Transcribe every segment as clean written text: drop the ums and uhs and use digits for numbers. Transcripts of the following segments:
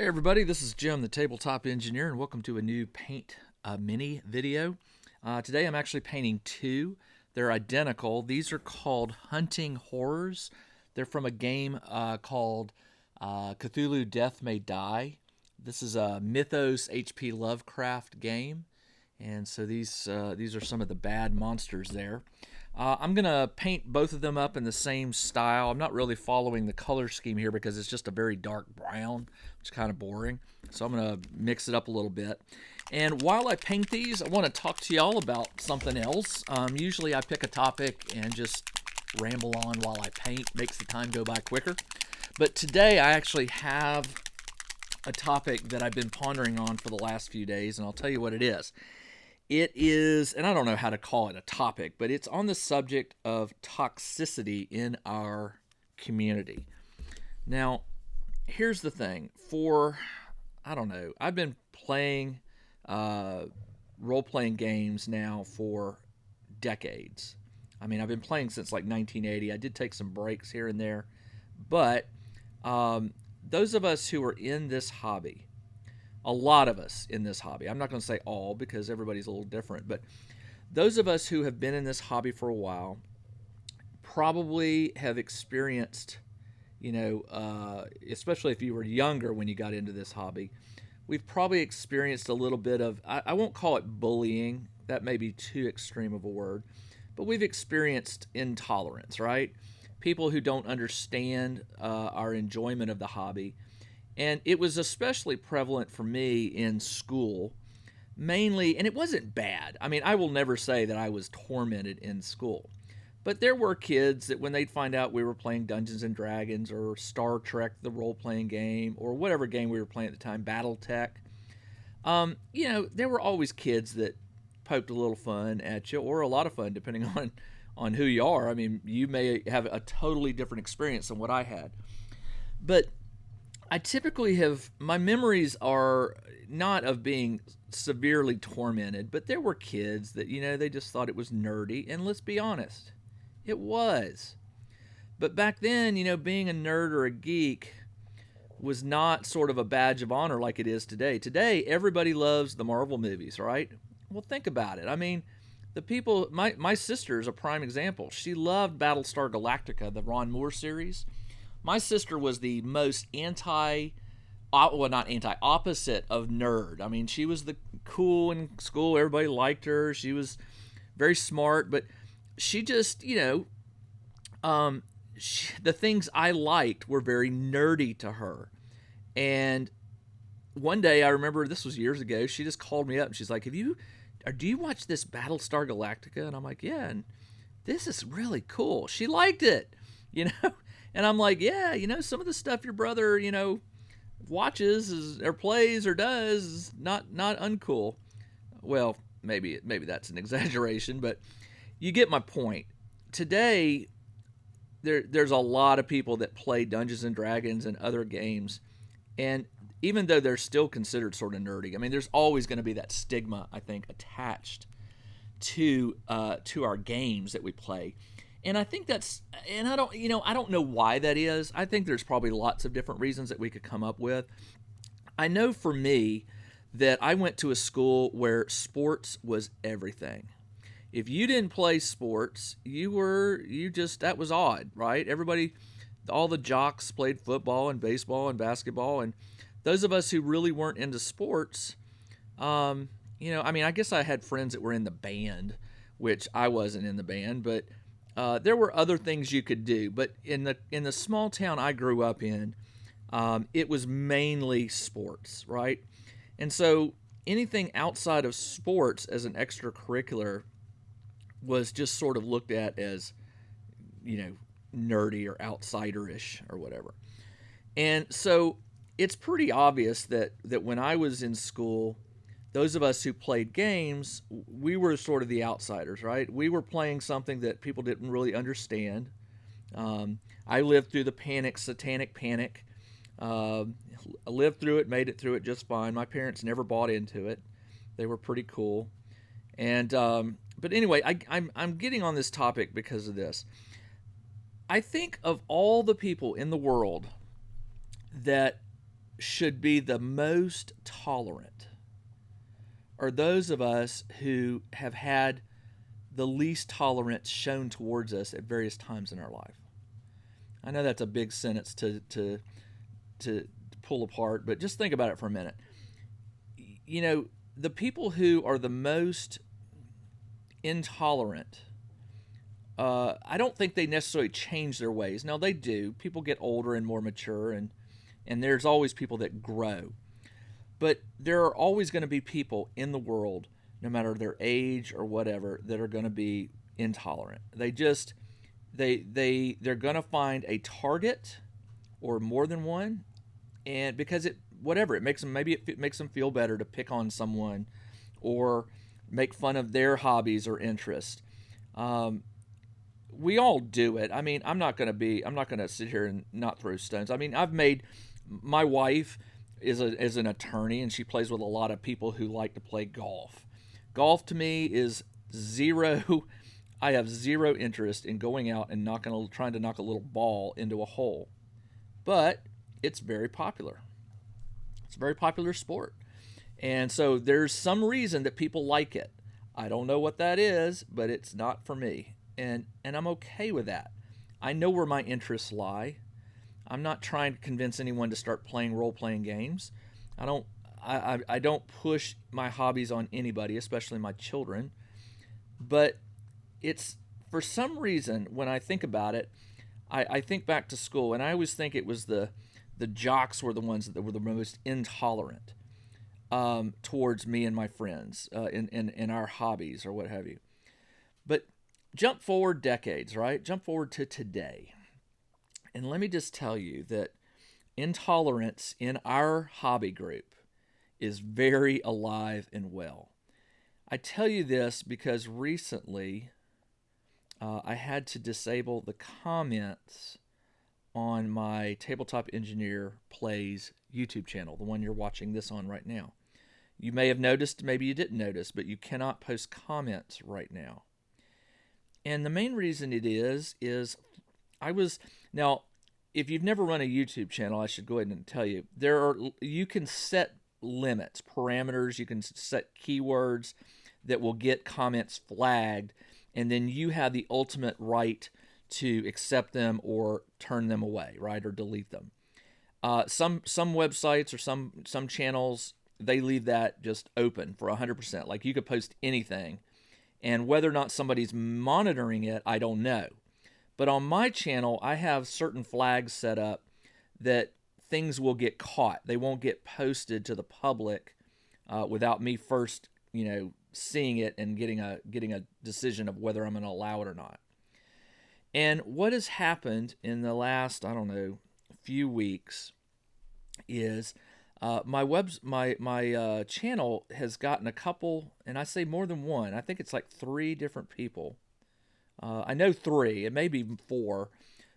Hey everybody, this is Jim, the Tabletop Engineer, and welcome to a new Paint Mini video. Today I'm actually painting two. They're identical. These are called Hunting Horrors. They're from a game called Cthulhu Death May Die. This is a Mythos H.P. Lovecraft game, and so these are some of the bad monsters there. I'm going to paint both of them up in the same style. I'm not really following the color scheme here because it's just a very dark brown, which is kind of boring. So I'm going to mix it up a little bit. And while I paint these, I want to talk to y'all about something else. Usually I pick a topic and just ramble on while I paint. Makes the time go by quicker. But today I actually have a topic that I've been pondering on for the last few days, and I'll tell you what it is. It is, and I don't know how to call it a topic, but it's on the subject of toxicity in our community. Now, here's the thing. I've been playing role-playing games now for decades. I mean, I've been playing since like 1980. I did take some breaks here and there. But those of us who are in this hobby, a lot of us in this hobby, I'm not going to say all because everybody's a little different, but those of us who have been in this hobby for a while probably have experienced, especially if you were younger when you got into this hobby, we've probably experienced a little bit of, I won't call it bullying, that may be too extreme of a word, but we've experienced intolerance, right? People who don't understand our enjoyment of the hobby. And it was especially prevalent for me in school, mainly, and it wasn't bad. I mean, I will never say that I was tormented in school. But there were kids that when they'd find out we were playing Dungeons and Dragons or Star Trek, the role-playing game, or whatever game we were playing at the time, Battletech, there were always kids that poked a little fun at you, or a lot of fun, depending on who you are. I mean, you may have a totally different experience than what I had. But I typically my memories are not of being severely tormented, but there were kids that, they just thought it was nerdy, and let's be honest, it was. But back then, being a nerd or a geek was not sort of a badge of honor like it is today. Today, everybody loves the Marvel movies, right? Well, think about it. I mean, the people, my sister is a prime example. She loved Battlestar Galactica, the Ron Moore series. My sister was the most opposite of nerd. I mean, she was the cool in school. Everybody liked her. She was very smart, but she just, the things I liked were very nerdy to her. And one day, I remember, this was years ago, she just called me up and she's like, do you watch this Battlestar Galactica? And I'm like, yeah, and this is really cool. She liked it, And I'm like, yeah, some of the stuff your brother, watches or plays or does is not uncool. Well, maybe that's an exaggeration, but you get my point. Today, there's a lot of people that play Dungeons and Dragons and other games, and even though they're still considered sort of nerdy, I mean, there's always going to be that stigma, I think, attached to our games that we play. And I think I don't know why that is. I think there's probably lots of different reasons that we could come up with. I know for me that I went to a school where sports was everything. If you didn't play sports, that was odd, right? Everybody, all the jocks played football and baseball and basketball, and those of us who really weren't into sports, I guess I had friends that were in the band, which I wasn't in the band, but there were other things you could do, but in the small town I grew up in, it was mainly sports, right? And so anything outside of sports as an extracurricular was just sort of looked at as, nerdy or outsiderish or whatever. And so it's pretty obvious that when I was in school, those of us who played games, we were sort of the outsiders, right? We were playing something that people didn't really understand. I lived through the satanic panic. I lived through it, made it through it just fine. My parents never bought into it. They were pretty cool. And but anyway, I'm getting on this topic because of this. I think of all the people in the world that should be the most tolerant are those of us who have had the least tolerance shown towards us at various times in our life. I know that's a big sentence to pull apart, but just think about it for a minute. You know, the people who are the most intolerant, I don't think they necessarily change their ways. Now they do. People get older and more mature, and there's always people that grow. But there are always going to be people in the world, no matter their age or whatever, that are going to be intolerant. They're going to find a target or more than one, and because it makes them, maybe it makes them feel better to pick on someone or make fun of their hobbies or interests. We all do it. I mean, I'm not going to sit here and not throw stones. I mean, my wife is an attorney, and she plays with a lot of people who like to play golf. Golf to me is zero. I have zero interest in going out and trying to knock a little ball into a hole. But it's very popular. It's a very popular sport. And so there's some reason that people like it. I don't know what that is, but it's not for me. And I'm okay with that. I know where my interests lie. I'm not trying to convince anyone to start playing role-playing games. I don't push my hobbies on anybody, especially my children. But it's, for some reason, when I think about it, I think back to school, and I always think it was the jocks were the ones that were the most intolerant towards me and my friends in our hobbies or what have you. But jump forward decades, right? Jump forward to today. And let me just tell you that intolerance in our hobby group is very alive and well. I tell you this because recently I had to disable the comments on my Tabletop Engineer Plays YouTube channel, the one you're watching this on right now. You may have noticed, maybe you didn't notice, but you cannot post comments right now. And the main reason it is now, if you've never run a YouTube channel, I should go ahead and tell you, you can set limits, parameters, you can set keywords that will get comments flagged, and then you have the ultimate right to accept them or turn them away, right, or delete them. Some websites or some channels, they leave that just open for 100%. Like you could post anything, and whether or not somebody's monitoring it, I don't know. But on my channel, I have certain flags set up that things will get caught. They won't get posted to the public without me first, seeing it and getting a decision of whether I'm going to allow it or not. And what has happened in the last, I don't know, few weeks is my channel has gotten a couple, and I say more than one. I think it's like 3 different people. I know 3, it may be 4,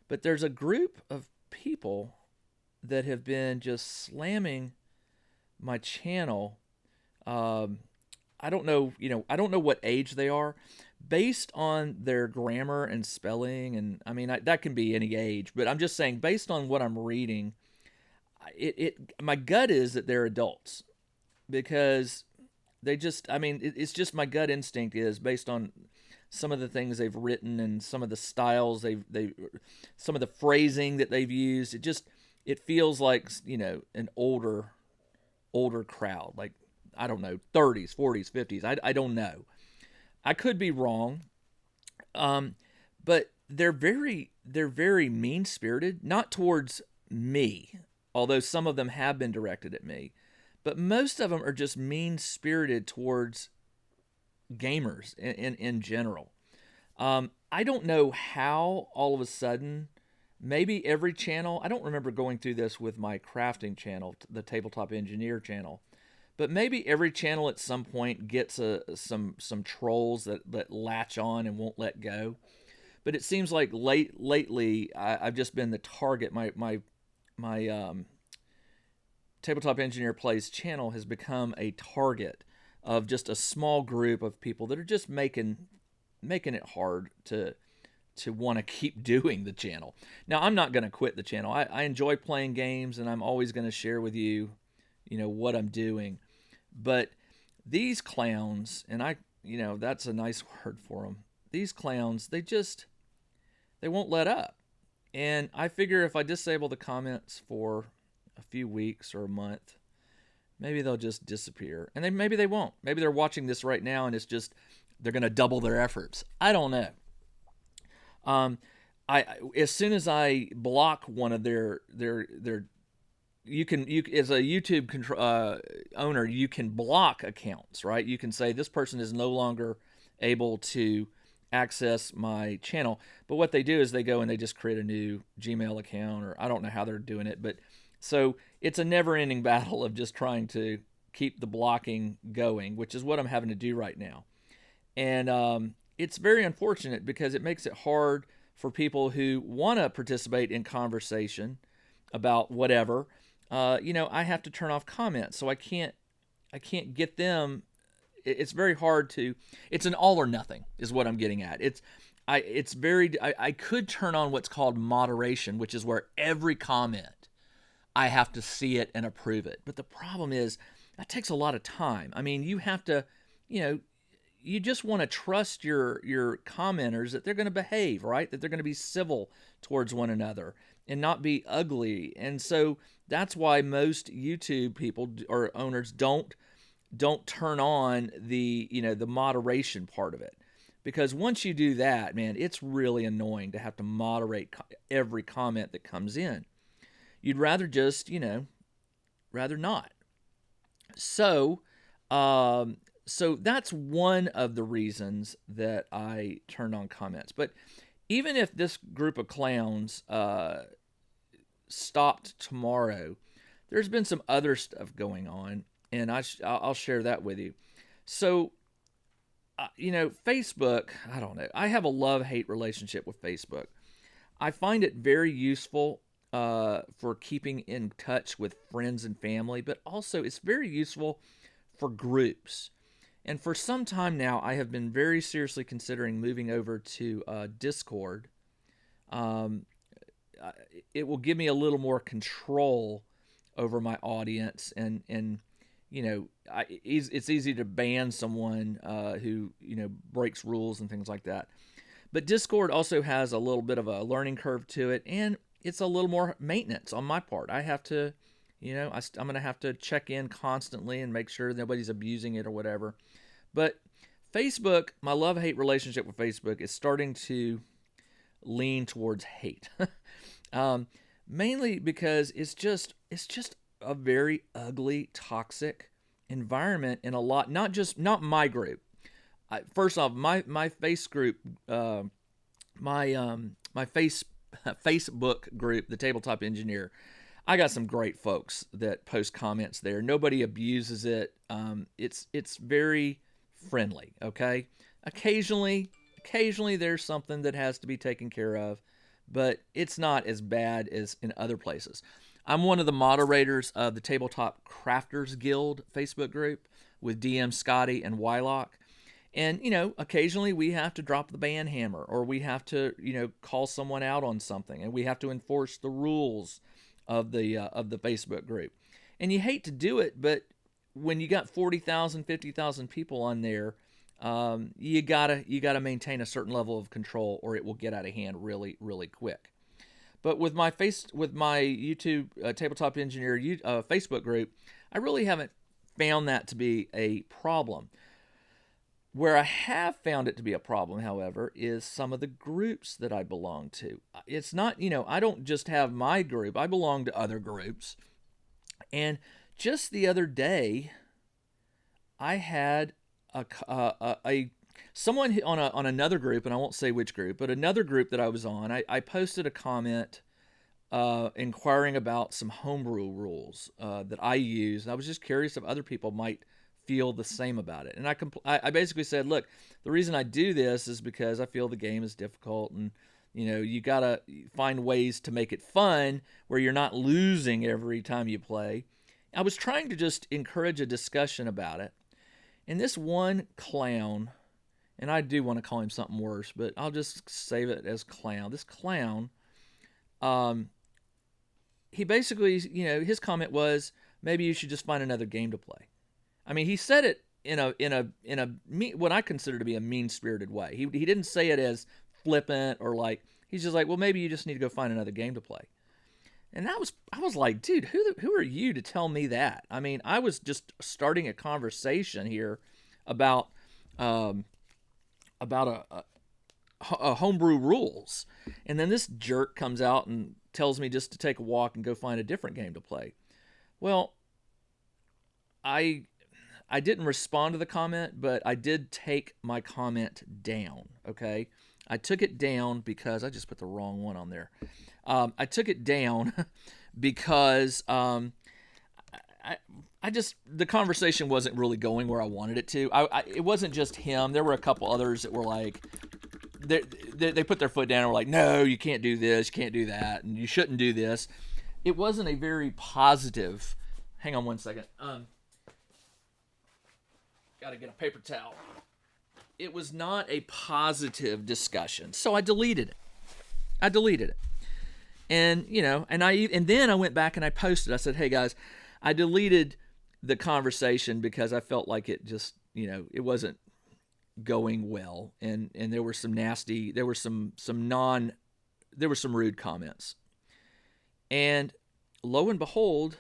but there's a group of people that have been just slamming my channel. I don't know, I don't know what age they are, based on their grammar and spelling, and I mean that can be any age, but I'm just saying based on what I'm reading, my gut is that they're adults, because it's just my gut instinct is based on some of the things they've written and some of the styles some of the phrasing that they've used. It feels like, an older crowd, like, I don't know, 30s, 40s, 50s. I don't know. I could be wrong. But they're very mean-spirited, not towards me, although some of them have been directed at me. But most of them are just mean-spirited towards gamers in general. I don't know how all of a sudden, maybe every channel, I don't remember going through this with my crafting channel, the Tabletop Engineer channel, but maybe every channel at some point gets some trolls that latch on and won't let go. But it seems like lately I've just been the target. My Tabletop Engineer Plays channel has become a target of just a small group of people that are just making it hard to to want to keep doing the channel. Now, I'm not going to quit the channel. I enjoy playing games, and I'm always going to share with you, what I'm doing. But these clowns, and that's a nice word for them. These clowns, they won't let up. And I figure if I disable the comments for a few weeks or a month, maybe they'll just disappear. And maybe they won't. Maybe they're watching this right now and it's just they're going to double their efforts. I don't know. I as soon as I block one of their you as a YouTube owner, you can block accounts, right? You can say this person is no longer able to access my channel. But what they do is they go and they just create a new Gmail account, or I don't know how they're doing it, but so it's a never-ending battle of just trying to keep the blocking going, which is what I'm having to do right now. And it's very unfortunate because it makes it hard for people who want to participate in conversation about whatever. I have to turn off comments, so I can't get them. It's very hard to. It's an all or nothing, is what I'm getting at. I could turn on what's called moderation, which is where every comment I have to see it and approve it. But the problem is that takes a lot of time. I mean, you have to, you just want to trust your commenters that they're going to behave, right? That they're going to be civil towards one another and not be ugly. And so that's why most YouTube people or owners don't turn on the moderation part of it, because once you do that, man, it's really annoying to have to moderate every comment that comes in. You'd rather just rather not. So that's one of the reasons that I turned on comments. But even if this group of clowns stopped tomorrow, there's been some other stuff going on, and I'll share that with you. So, Facebook, I don't know. I have a love-hate relationship with Facebook. I find it very useful for keeping in touch with friends and family, but also it's very useful for groups. And for some time now, I have been very seriously considering moving over to Discord. It will give me a little more control over my audience, and it's easy to ban someone who breaks rules and things like that. But Discord also has a little bit of a learning curve to it, and it's a little more maintenance on my part. I have to, I'm going to have to check in constantly and make sure nobody's abusing it or whatever. But Facebook, my love-hate relationship with Facebook is starting to lean towards hate. Mainly because it's just a very ugly, toxic environment in a lot, not my group. First off, my face group, my Facebook group, the Tabletop Engineer, I got some great folks that post comments there. Nobody abuses it. It's very friendly. Okay, occasionally there's something that has to be taken care of, but it's not as bad as in other places. I'm one of the moderators of the Tabletop Crafters Guild Facebook group with DM Scotty and Wylock. And, occasionally we have to drop the band hammer, or we have to, call someone out on something, and we have to enforce the rules of the Facebook group. And you hate to do it, but when you got 40,000, 50,000 people on there, you gotta maintain a certain level of control, or it will get out of hand really, really quick. But with my YouTube Tabletop Engineer Facebook group, I really haven't found that to be a problem. Where I have found it to be a problem, however, is some of the groups that I belong to. It's not, I don't just have my group. I belong to other groups. And just the other day, I had someone on another group, and I won't say which group, but another group that I was on, I posted a comment inquiring about some homebrew rules that I use. I was just curious if other people might feel the same about it. And I basically said, look, the reason I do this is because I feel the game is difficult, and you gotta find ways to make it fun where you're not losing every time you play. I was trying to just encourage a discussion about it. And this one clown and I do want to call him something worse, but I'll just save it as clown. This clown, um, he basically, his comment was maybe you should just find another game to play. I mean, he said it in a what I consider to be a mean spirited way. He didn't say it as flippant or like he's just like, well, maybe you just need to go find another game to play. And I was like, dude, who are you to tell me that? I mean, I was just starting a conversation here about um, about a homebrew rules, and then this jerk comes out and tells me just to take a walk and go find a different game to play. Well, I I didn't respond to the comment, but I did take my comment down. Okay, I took it down because I just put the wrong one on there. I took it down because I, I just the conversation wasn't really going where I wanted it to. It wasn't just him. There were a couple others that were like, they put their foot down and were like, no, you can't do this, you can't do that, and you shouldn't do this. It wasn't a very positive. Hang on one second. Got to get a paper towel. It was not a positive discussion, so I deleted it. And and then I went back and I posted. I said, "Hey guys, I deleted the conversation because I felt like it just, it wasn't going well, and there were some nasty, there were some rude comments." And lo and behold,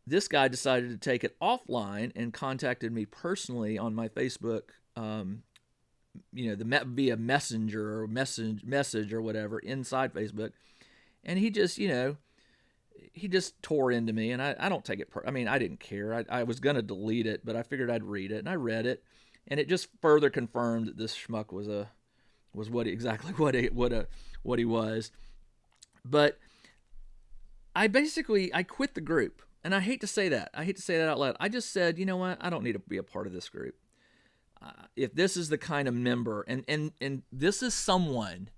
this guy decided to take it offline and contacted me personally on my Facebook, via messenger or message or whatever inside Facebook. And he just tore into me, and I don't take it. I didn't care. I was going to delete it, but I figured I'd read it, and I read it, and it just further confirmed that this schmuck was what he was. But I quit the group. And I hate to say that. I hate to say that out loud. I just said, you know what? I don't need to be a part of this group. If this is the kind of member, and this is someone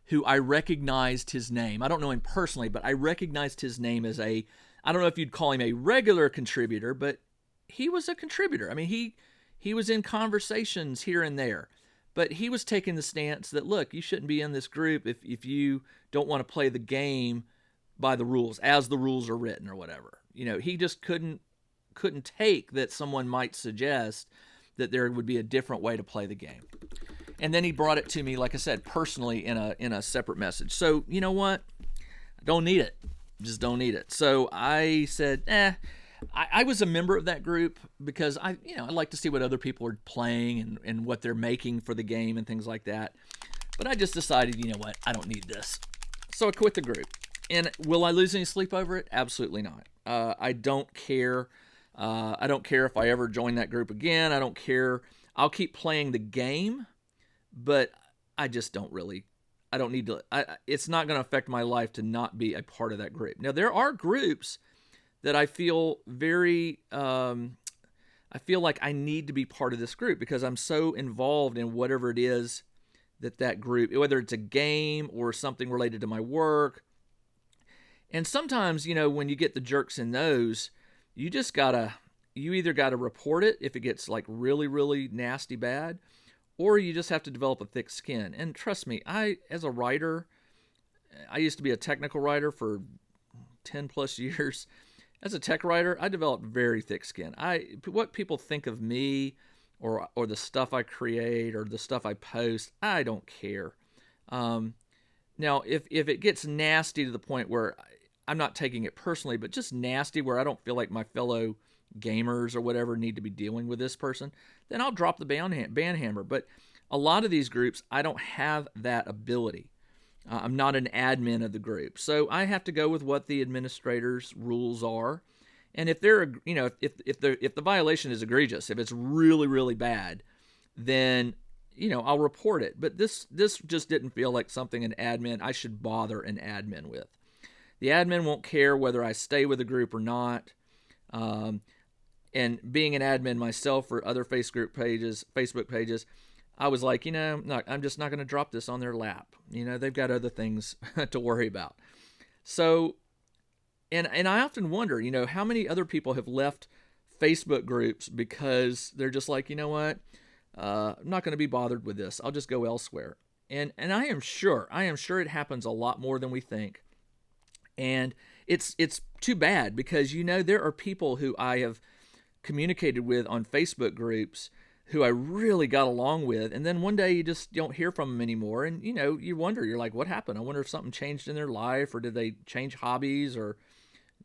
who I recognized his name. I don't know him personally, but I recognized his name as I don't know if you'd call him a regular contributor, but he was a contributor. I mean, he was in conversations here and there. But he was taking the stance that, look, you shouldn't be in this group if you don't want to play the game by the rules, as the rules are written or whatever. He just couldn't take that someone might suggest that there would be a different way to play the game. And then he brought it to me, like I said, personally in a separate message. So, you know what? I don't need it. Just don't need it. So I said, I was a member of that group because I like to see what other people are playing and what they're making for the game and things like that. But I just decided, you know what? I don't need this. So I quit the group. And will I lose any sleep over it? Absolutely not. I don't care. I don't care if I ever join that group again. I don't care. I'll keep playing the game, but I just don't really. I don't need to. It's not going to affect my life to not be a part of that group. Now, there are groups that I feel very. I feel like I need to be part of this group because I'm so involved in whatever it is that group, whether it's a game or something related to my work. And sometimes, when you get the jerks in those, you either gotta report it if it gets like really, really nasty bad, or you just have to develop a thick skin. And trust me, as a writer, I used to be a technical writer for 10 plus years. As a tech writer, I developed very thick skin. What people think of me or the stuff I create or the stuff I post, I don't care. Now, if it gets nasty to the point where I'm not taking it personally, but just nasty where I don't feel like my fellow gamers or whatever need to be dealing with this person, then I'll drop the ban hammer. But a lot of these groups, I don't have that ability. I'm not an admin of the group. So I have to go with what the administrator's rules are. And if they're, if the violation is egregious, if it's really, really bad, then, I'll report it. But this just didn't feel like something I should bother an admin with. The admin won't care whether I stay with the group or not. And being an admin myself for other Facebook pages, I was like, I'm just not going to drop this on their lap. They've got other things to worry about. So, and I often wonder, how many other people have left Facebook groups because they're just like, you know what? I'm not going to be bothered with this. I'll just go elsewhere. And I am sure it happens a lot more than we think. And it's too bad, because there are people who I have communicated with on Facebook groups who I really got along with, and then one day you just don't hear from them anymore, and you wonder, you're like, what happened? I wonder if something changed in their life, or did they change hobbies, or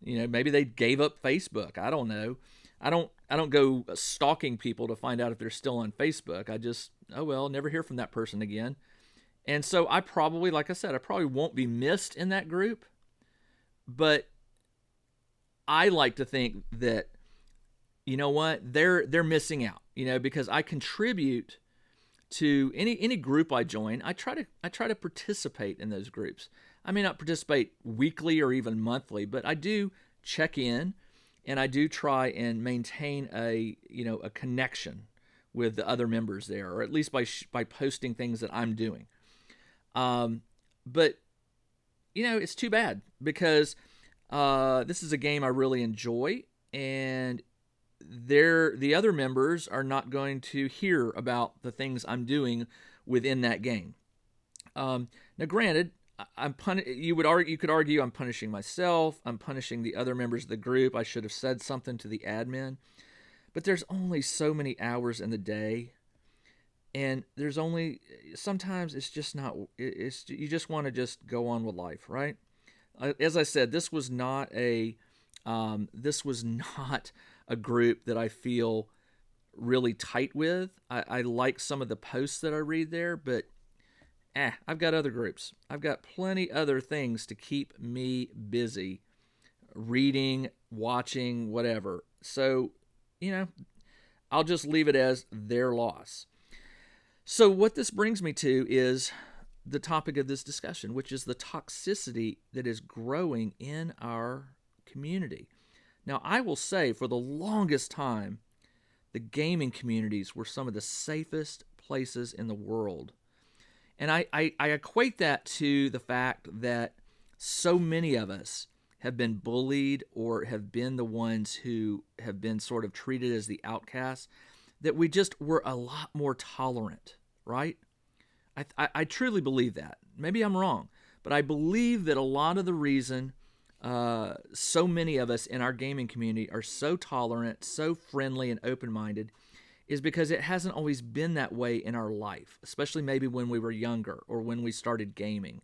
maybe they gave up Facebook. I don't know. I don't go stalking people to find out if they're still on Facebook. I just, oh well, never hear from that person again. And so I probably, like I said, I probably won't be missed in that group, but I like to think that, you know what, they're missing out, because I contribute to any group I join. I try to participate in those groups. I may not participate weekly or even monthly, but I do check in, and I do try and maintain a connection with the other members there, or at least by posting things that I'm doing. But it's too bad, because this is a game I really enjoy, and the other members are not going to hear about the things I'm doing within that game. Now, granted, you could argue I'm punishing myself. I'm punishing the other members of the group. I should have said something to the admin, but there's only so many hours in the day, and sometimes it's just not. You just want to just go on with life, right? As I said, this was not a group that I feel really tight with. I like some of the posts that I read there, but I've got other groups. I've got plenty other things to keep me busy, reading, watching, whatever. So, I'll just leave it as their loss. So what this brings me to is the topic of this discussion, which is the toxicity that is growing in our community. Now, I will say, for the longest time, the gaming communities were some of the safest places in the world. And I equate that to the fact that so many of us have been bullied, or have been the ones who have been sort of treated as the outcasts, that we just were a lot more tolerant, right? I truly believe that. Maybe I'm wrong, but I believe that a lot of the reason so many of us in our gaming community are so tolerant, so friendly, and open-minded is because it hasn't always been that way in our life, especially maybe when we were younger or when we started gaming.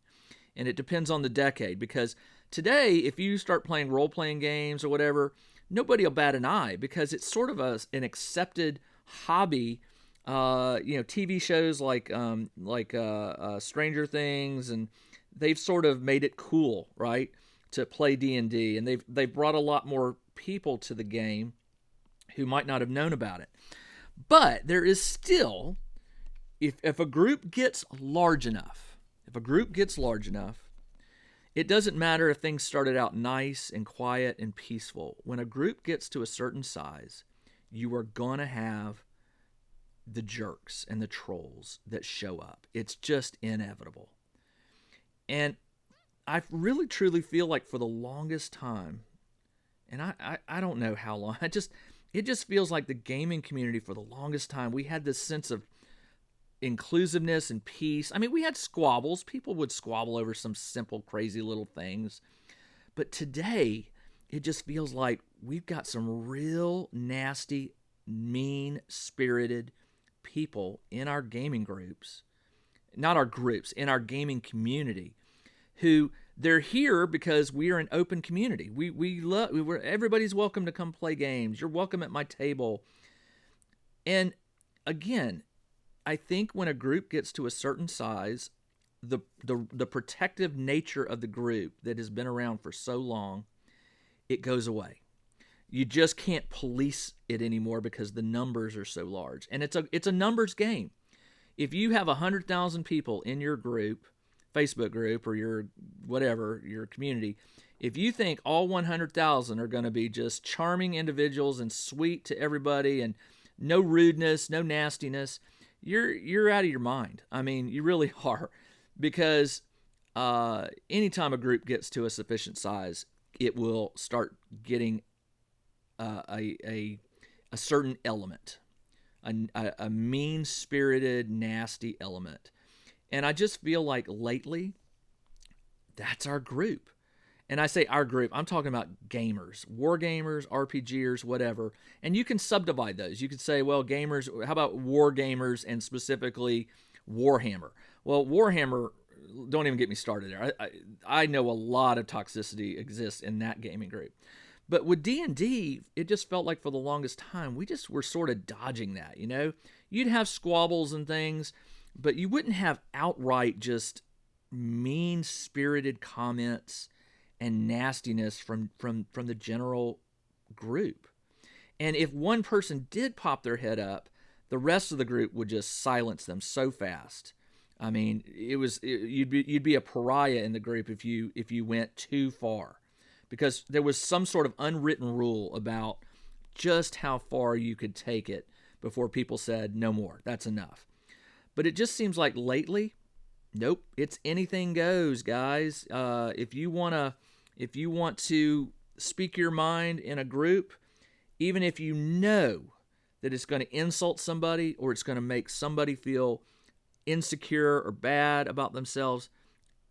And it depends on the decade, because today, if you start playing role-playing games or whatever, nobody will bat an eye, because it's sort of an accepted hobby. TV shows like Stranger Things, and they've sort of made it cool, right, to play D&D, and they've brought a lot more people to the game who might not have known about it. But there is still, if a group gets large enough, it doesn't matter if things started out nice and quiet and peaceful. When a group gets to a certain size, you are going to have the jerks and the trolls that show up. It's just inevitable. And I really truly feel like for the longest time, and I don't know how long, it just feels like the gaming community for the longest time, we had this sense of inclusiveness and peace. I mean, we had squabbles. People would squabble over some simple, crazy little things. But today, it just feels like we've got some real nasty, mean-spirited people in our gaming groups. Not our groups, in our gaming community, who they're here because we are an open community. Everybody's welcome to come play games. You're welcome at my table. And again, I think when a group gets to a certain size, the protective nature of the group that has been around for so long, it goes away. You just can't police it anymore because the numbers are so large. And it's a numbers game. If you have 100,000 people in your group, Facebook group, or your community, if you think all 100,000 are going to be just charming individuals and sweet to everybody and no rudeness, no nastiness, you're out of your mind. I mean, you really are, because anytime a group gets to a sufficient size, it will start getting a certain element. a mean-spirited, nasty element. And I just feel like lately, that's our group. And I say our group, I'm talking about gamers, war gamers, RPGers, whatever. And you can subdivide those. You could say, well, gamers, how about war gamers and specifically Warhammer? Well, Warhammer, don't even get me started there. I know a lot of toxicity exists in that gaming group. But with D&D, it just felt like for the longest time, we just were sort of dodging that, you know? You'd have squabbles and things, but you wouldn't have outright just mean-spirited comments and nastiness from the general group. And if one person did pop their head up, the rest of the group would just silence them so fast. I mean, you'd be a pariah in the group if you went too far, because there was some sort of unwritten rule about just how far you could take it before people said no more. That's enough. But it just seems like lately, nope, it's anything goes, guys. If you want to speak your mind in a group, even if you know that it's going to insult somebody or it's going to make somebody feel insecure or bad about themselves,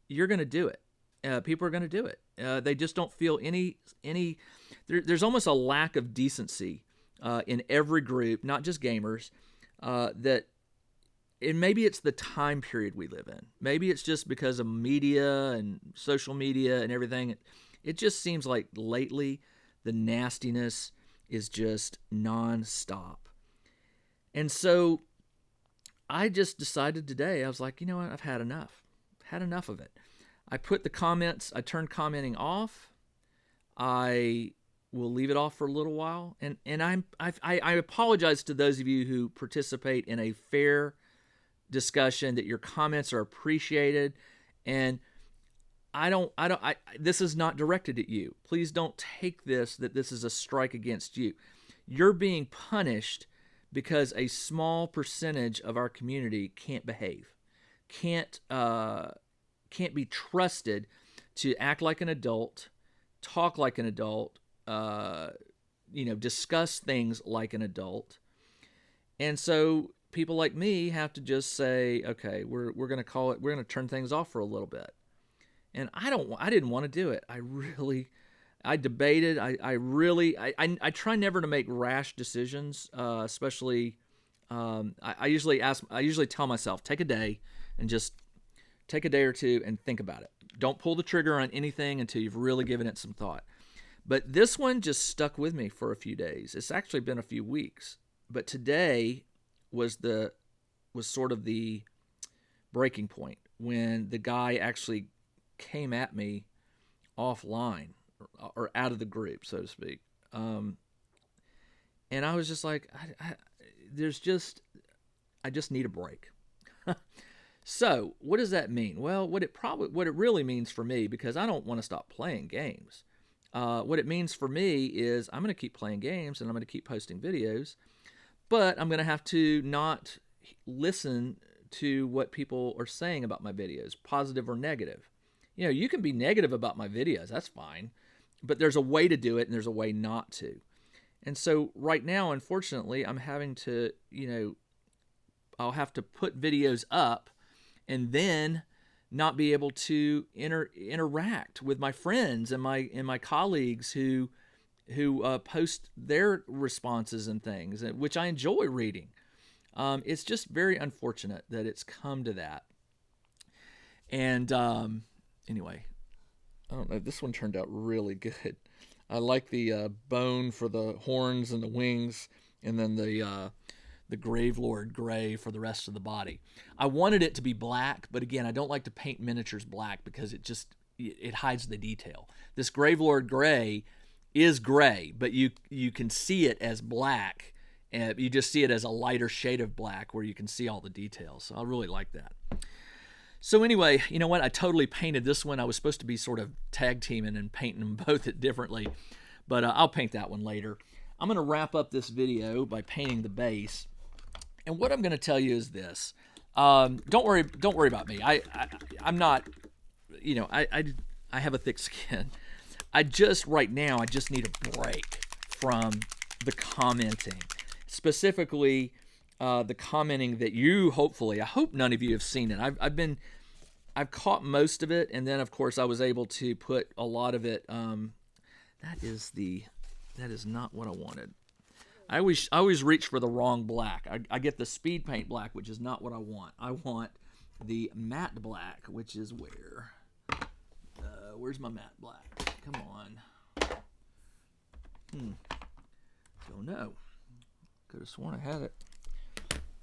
you're going to do it. People are going to do it. They just don't feel any. There's almost a lack of decency in every group, not just gamers. And maybe it's the time period we live in. Maybe it's just because of media and social media and everything. It just seems like lately the nastiness is just nonstop. And so I just decided today, I was like, you know what? I've had enough. I've had enough of it. I turned commenting off. I will leave it off for a little while. And I apologize to those of you who participate in a fair discussion, that your comments are appreciated. And this is not directed at you. Please don't take that this is a strike against you. You're being punished because a small percentage of our community can't behave, can't be trusted to act like an adult, talk like an adult, discuss things like an adult. And so people like me have to just say, okay, we're going to turn things off for a little bit. And I didn't want to do it. I debated. I try never to make rash decisions, especially, I usually tell myself, take a day and just take a day or two and think about it. Don't pull the trigger on anything until you've really given it some thought. But this one just stuck with me for a few days. It's actually been a few weeks. But today was sort of the breaking point when the guy actually came at me offline or out of the group, so to speak. And I was just like, I just need a break. So what does that mean? Well, what it really means for me, because I don't want to stop playing games. What it means for me is I'm going to keep playing games and I'm going to keep posting videos, but I'm going to have to not listen to what people are saying about my videos, positive or negative. You know, you can be negative about my videos, that's fine, but there's a way to do it and there's a way not to. And so right now, unfortunately, I'm having to, I'll have to put videos up and then not be able to interact with my friends and my colleagues who post their responses and things, which I enjoy reading. It's just very unfortunate that it's come to that. And anyway, I don't know. This one turned out really good. I like the bone for the horns and the wings, and then the Gravelord gray for the rest of the body. I wanted it to be black, but again, I don't like to paint miniatures black because it hides the detail. This Gravelord gray is gray, but you can see it as black, and you just see it as a lighter shade of black where you can see all the details. So I really like that. So anyway, you know what? I totally painted this one. I was supposed to be sort of tag teaming and painting them both differently, but I'll paint that one later. I'm going to wrap up this video by painting the base. And what I'm going to tell you is this. Don't worry about me. I'm not, I have a thick skin. Right now, I just need a break from the commenting. Specifically, the commenting that you hopefully, I hope none of you have seen it. I've caught most of it, and then of course I was able to put a lot of it. That is not what I wanted. I always reach for the wrong black. I get the speed paint black, which is not what I want. I want the matte black, which is where? Where's my matte black? Come on. Don't know. Could have sworn I had it.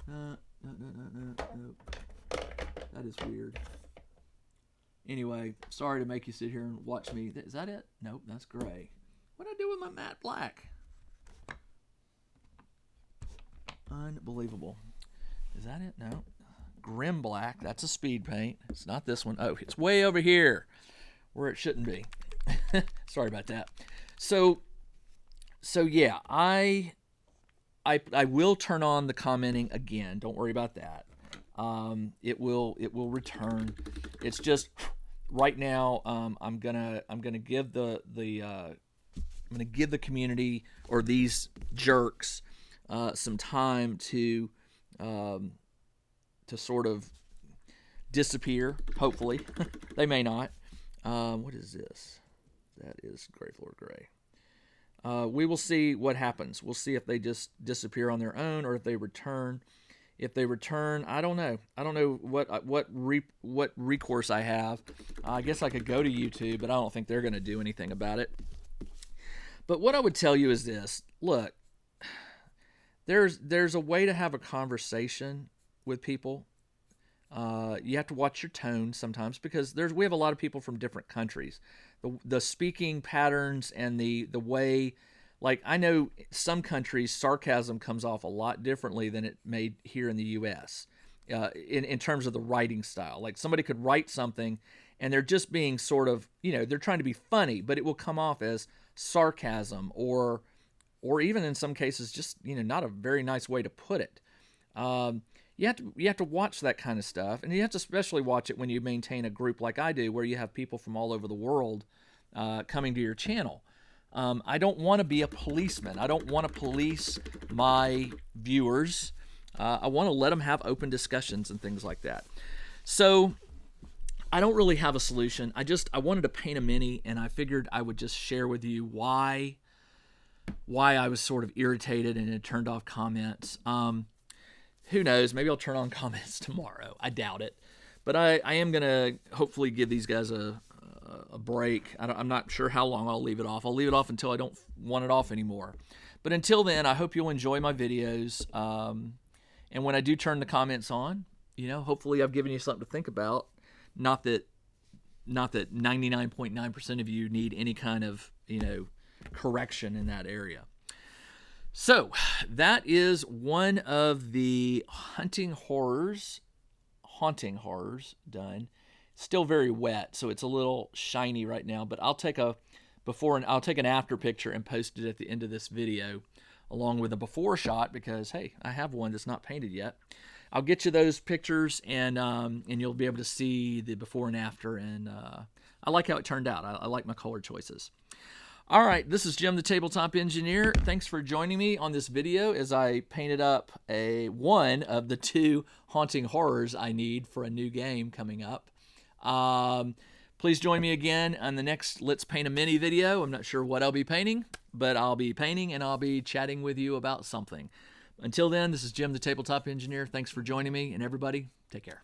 No. That is weird. Anyway, sorry to make you sit here and watch me. Is that it? Nope, that's gray. What did I do with my matte black? Unbelievable. Is that it? No. Grim black. That's a speed paint. It's not this one. Oh, it's way over here where it shouldn't be. Sorry about that. So yeah, I will turn on the commenting again. Don't worry about that. It will return. It's just right now. I'm gonna give the community, or these jerks, some time to sort of disappear. Hopefully, they may not. What is this? That is Gray Floor Gray. We will see what happens. We'll see if they just disappear on their own or if they return. If they return, I don't know. I don't know what recourse I have. I guess I could go to YouTube, but I don't think they're going to do anything about it. But what I would tell you is this. Look, there's a way to have a conversation with people. You have to watch your tone sometimes, because we have a lot of people from different countries. The speaking patterns and the way, like, I know some countries sarcasm comes off a lot differently than it may here in the U.S. In terms of the writing style. Like, somebody could write something and they're just being sort of, they're trying to be funny, but it will come off as sarcasm or even in some cases just, not a very nice way to put it. You have to watch that kind of stuff, and you have to especially watch it when you maintain a group like I do, where you have people from all over the world coming to your channel. I don't want to be a policeman. I don't want to police my viewers. I want to let them have open discussions and things like that. So I don't really have a solution. I wanted to paint a mini, and I figured I would just share with you why I was sort of irritated and had turned off comments. Who knows? Maybe I'll turn on comments tomorrow. I doubt it. But I am going to hopefully give these guys a break. I'm not sure how long I'll leave it off. I'll leave it off until I don't want it off anymore. But until then, I hope you'll enjoy my videos. And when I do turn the comments on, hopefully I've given you something to think about. Not that 99.9% of you need any kind of, correction in that area. So that is one of the haunting horrors done. Still very wet, so it's a little shiny right now, but I'll take an after picture and post it at the end of this video along with a before shot, because hey, I have one that's not painted yet. I'll get you those pictures, and you'll be able to see the before and after, and I like how it turned out. I like my color choices. All right, this is Jim the Tabletop Engineer. Thanks for joining me on this video as I painted up one of the two haunting horrors I need for a new game coming up. Please join me again on the next Let's Paint a Mini video. I'm not sure what I'll be painting, but I'll be painting and I'll be chatting with you about something. Until then, this is Jim the Tabletop Engineer. Thanks for joining me, and everybody, take care.